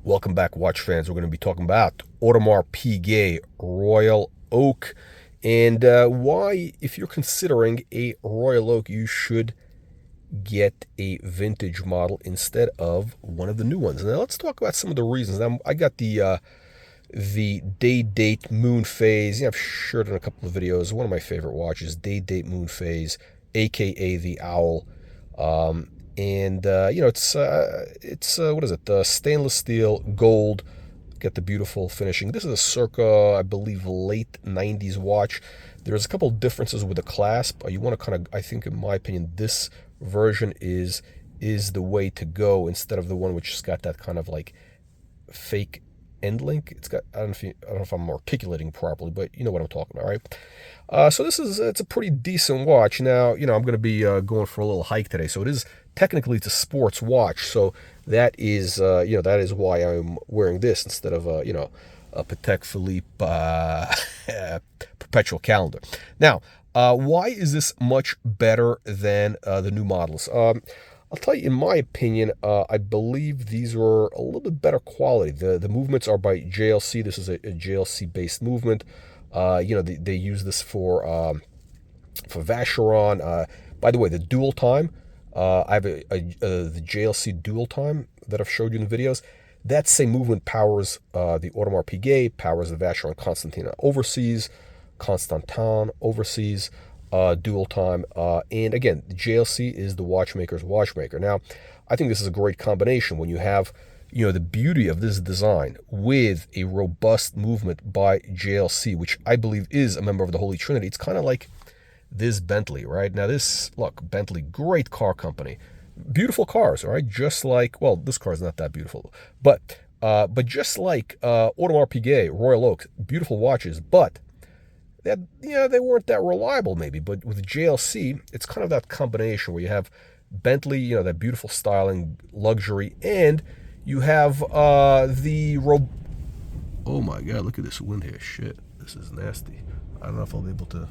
Welcome back, watch fans. We're going to be talking about Audemars Piguet Royal Oak and why, if you're considering a Royal Oak, you should get a vintage model instead of one of the new ones. Now, let's talk about some of the reasons. Now, I got the day date moon phase. I've shared in a couple of videos. One of my favorite watches, day date moon phase, aka the owl. It's what is it? Stainless steel, gold. Get the beautiful finishing. This is a circa, I believe, late 90s watch. There's a couple of differences with the clasp. You want to kind of, I think, in my opinion, this version is the way to go instead of the one which has got that kind of like fake end link. It's got, I don't know if I'm articulating properly, but you know what I'm talking about, right? So it's a pretty decent watch. Now, I'm going to be going for a little hike today, so it's a sports watch. So that is why I'm wearing this instead of a Patek Philippe perpetual calendar. Now, why is this much better than the new models? I'll tell you, in my opinion, I believe these are a little bit better quality. The movements are by JLC. This is a JLC-based movement. They use this for Vacheron. By the way, the dual time, I have the JLC dual time that I've showed you in the videos. That same movement powers the Audemars Piguet, powers the Vacheron Constantin overseas. Dual time, and again, JLC is the watchmaker's watchmaker. Now, I think this is a great combination when you have, the beauty of this design with a robust movement by JLC, which I believe is a member of the Holy Trinity. It's kind of like this Bentley, right? Now, Bentley, great car company, beautiful cars, right? Just like, well, this car is not that beautiful, but just like Audemars Piguet, Royal Oak, beautiful watches, but they weren't that reliable maybe, but with JLC, it's kind of that combination where you have Bentley, that beautiful styling, luxury, and you have oh my God, look at this wind here. Shit, this is nasty. I don't know if I'll be able to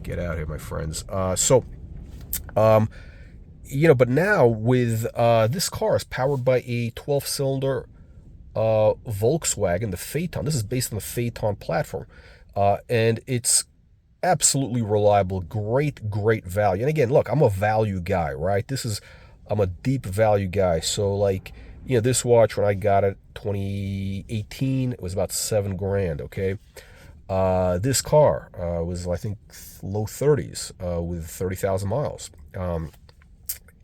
get out here, my friends. But now with this car is powered by a 12-cylinder Volkswagen, the Phaeton. This is based on the Phaeton platform. And it's absolutely reliable, great value. And again, look, I'm a value guy, right? I'm a deep value guy. So this watch, when I got it, 2018, it was about $7,000, okay? This car was, I think, low 30s with 30,000 miles. And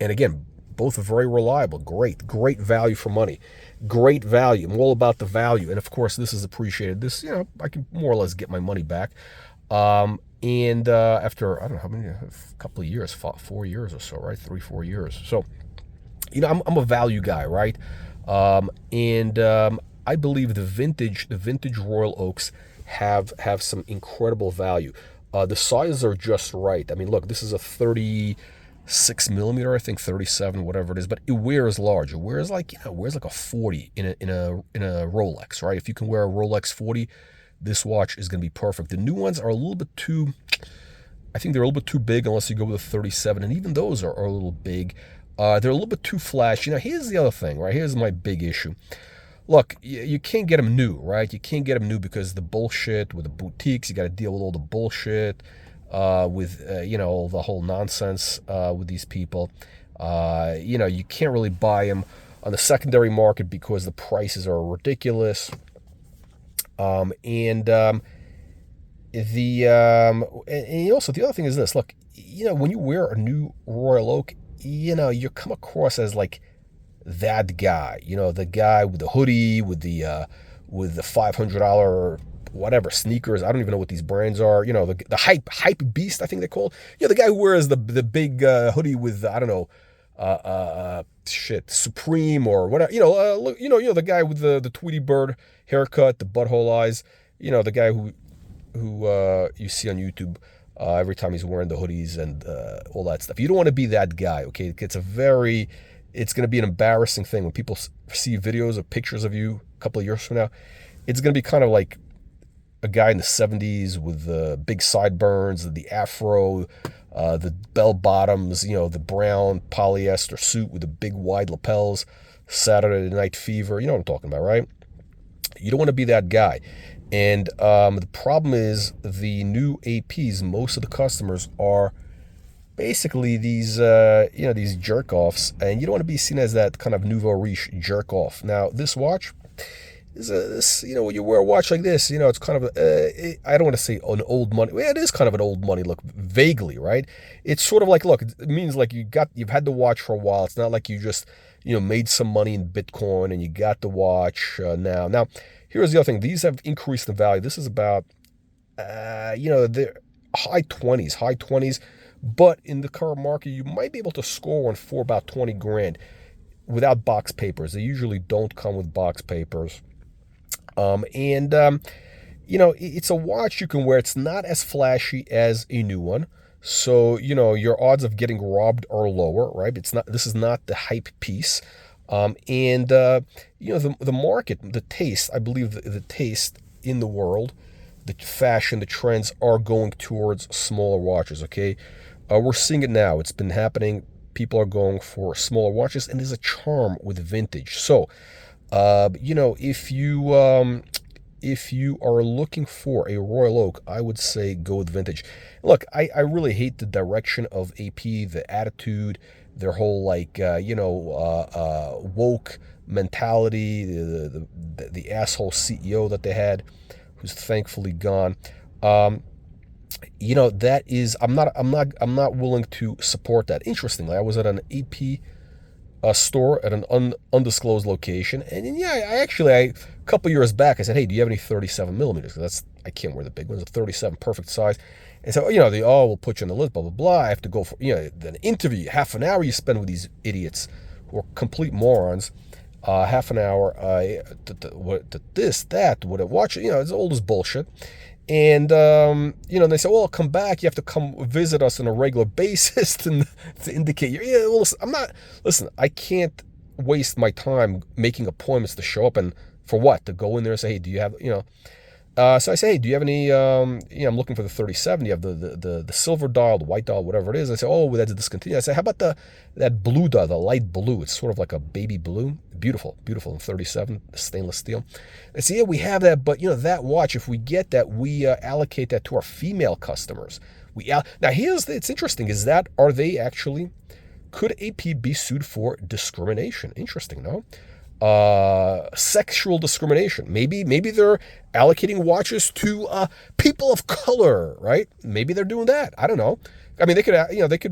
again, both are very reliable, great value for money, great value. I'm all about the value, and of course, this is appreciated. This, I can more or less get my money back. And after I don't know how many, a couple of years, 4 years or so, right? 3-4 years. So, I'm a value guy, right? I believe the vintage Royal Oaks have some incredible value. The sizes are just right. I mean, look, this is a 36 millimeter, I think 37, whatever it is, but it wears large. It wears like a 40 in a Rolex, right? If you can wear a Rolex 40, this watch is going to be perfect. The new ones are a little bit too, I think they're a little bit too big unless you go with a 37, and even those are a little big. They're a little bit too flashy. Now, here's the other thing, right? Here's my big issue. Look, you can't get them new, right? You can't get them new because the bullshit with the boutiques, you got to deal with all the bullshit. With the whole nonsense with these people. You can't really buy them on the secondary market because the prices are ridiculous. And also the other thing is this. Look, when you wear a new Royal Oak, you come across as like that guy. The guy with the hoodie, with the $500 whatever sneakers. I don't even know what these brands are. The hype beast, I think they're called. The guy who wears the big hoodie with I don't know, Supreme or whatever. The guy with the Tweety Bird haircut, the butthole eyes. The guy who you see on YouTube every time he's wearing the hoodies and all that stuff. You don't want to be that guy, okay? It's going to be an embarrassing thing when people see videos or pictures of you a couple of years from now. It's going to be kind of like a guy in the 70s with the big sideburns, the afro, the bell bottoms, the brown polyester suit with the big wide lapels, Saturday Night Fever. You know what I'm talking about, right? You don't want to be that guy. And the problem is the new APs, most of the customers are basically these, these jerk-offs, and you don't want to be seen as that kind of nouveau riche jerk-off. Now, this watch is when you wear a watch like this, it's kind of, I don't want to say an old money. Well, it is kind of an old money look, vaguely, right? It's sort of like, look, it means like you've had the watch for a while. It's not like you just, made some money in Bitcoin and you got the watch now. Now, here's the other thing. These have increased in value. This is about, the high 20s. But in the current market, you might be able to score one for about 20 grand without box papers. They usually don't come with box papers. It's a watch you can wear. It's not as flashy as a new one. So, your odds of getting robbed are lower, right? This is not the hype piece. The market, the taste, I believe the taste in the world, the fashion, the trends are going towards smaller watches, okay? We're seeing it now. It's been happening. People are going for smaller watches, and there's a charm with vintage. So, if you are looking for a Royal Oak, I would say go with vintage. Look, I really hate the direction of AP, the attitude, their whole woke mentality, the asshole CEO that they had, who's thankfully gone. That is, I'm not willing to support that. Interestingly, I was at an AP store at an undisclosed location, and a couple years back, I said, hey, do you have any 37 millimeters? I can't wear the big ones. A 37, perfect size. And so, we'll put you on the list, blah, blah, blah. I have to go for, an interview, half an hour you spend with these idiots who are complete morons. Half an hour, this, that, what watch, it's all this bullshit. And, they say, well, come back. You have to come visit us on a regular basis to indicate I can't waste my time making appointments to show up and for what? To go in there and say, hey, do you have, so I say, hey, do you have any, I'm looking for the 37. You have the silver dial, the white dial, whatever it is. I say, oh, that's discontinued. I say, how about that blue dial, the light blue? It's sort of like a baby blue. Beautiful, 37, stainless steel. I say, yeah, we have that, but that watch, if we get that, we allocate that to our female customers. Now, it's interesting, could AP be sued for discrimination? Interesting, no? Sexual discrimination. Maybe they're allocating watches to people of color, right? Maybe they're doing that. I don't know. I mean,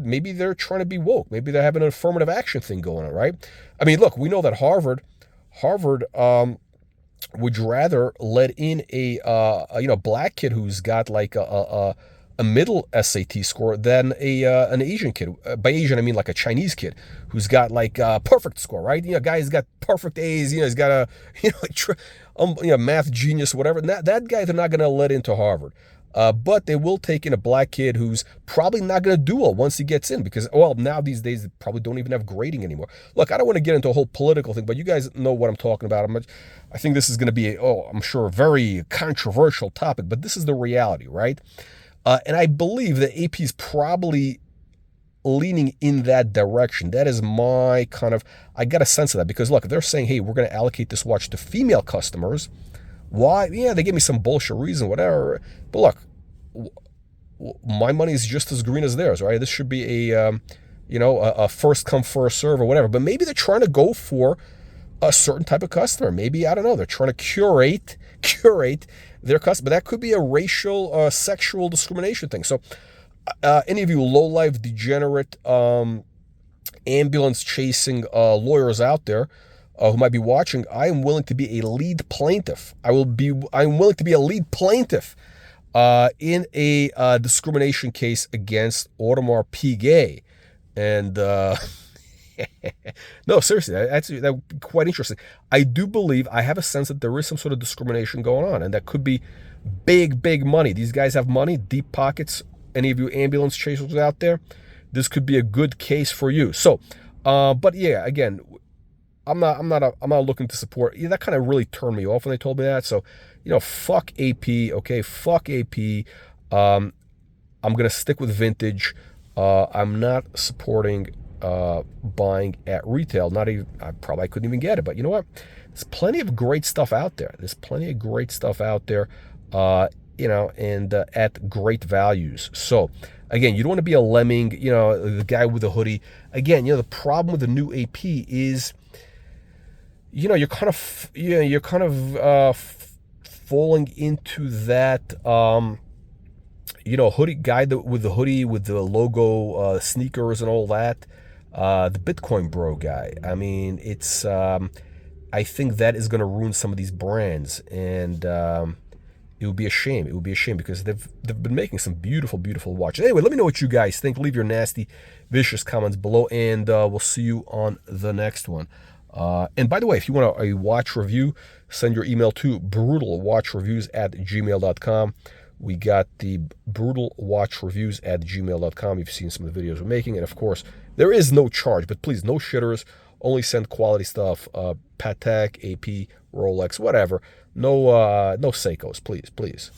maybe they're trying to be woke. Maybe they have an affirmative action thing going on, right? I mean, look, we know that Harvard would rather let in a black kid who's got like a middle SAT score than an Asian kid. By Asian, I mean like a Chinese kid who's got like a perfect score, right? Guy's got perfect A's. He's got a math genius, whatever. That guy they're not going to let into Harvard. But they will take in a black kid who's probably not going to do well once he gets in because, now these days they probably don't even have grading anymore. Look, I don't want to get into a whole political thing, but you guys know what I'm talking about. I think this is going to be, I'm sure, a very controversial topic, but this is the reality, right? And I believe that AP is probably leaning in that direction. That is my I got a sense of that because, look, they're saying, hey, we're going to allocate this watch to female customers. Why? Yeah, they gave me some bullshit reason, whatever. But look, my money is just as green as theirs, right? This should be a first come, first serve or whatever. But maybe they're trying to go for a certain type of customer. Maybe, I don't know, they're trying to curate their customer. But that could be a racial, sexual discrimination thing. So any of you low-life, degenerate, ambulance-chasing lawyers out there who might be watching, I am willing to be a lead plaintiff. I'm willing to be a lead plaintiff in a discrimination case against Audemars Piguet. And no, seriously, that's quite interesting. I do believe, I have a sense that there is some sort of discrimination going on, and that could be big money. These guys have money, deep pockets. Any of you ambulance chasers out there, this could be a good case for you. So, but yeah, again, I'm not looking to support. Yeah, that kind of really turned me off when they told me that. So, fuck AP. Okay, fuck AP. I'm gonna stick with vintage. I'm not supporting buying at retail. Not even, I probably couldn't even get it, but you know what? There's plenty of great stuff out there. There's plenty of great stuff out there, and at great values. So again, you don't want to be a lemming, the guy with the hoodie. Again, the problem with the new AP is, you're kind of falling into that, hoodie guy with the hoodie with the logo, sneakers and all that. The Bitcoin bro guy. I mean, it's, I think that is going to ruin some of these brands, and it would be a shame. It would be a shame because they've been making some beautiful, beautiful watches. Anyway, let me know what you guys think. Leave your nasty, vicious comments below, and we'll see you on the next one. And by the way, if you want a watch review, send your email to brutalwatchreviews@gmail.com. We got the brutalwatchreviews@gmail.com. You've seen some of the videos we're making, and of course, there is no charge, but please, no shitters. Only send quality stuff. Patek, AP, Rolex, whatever. No Seikos, please, please.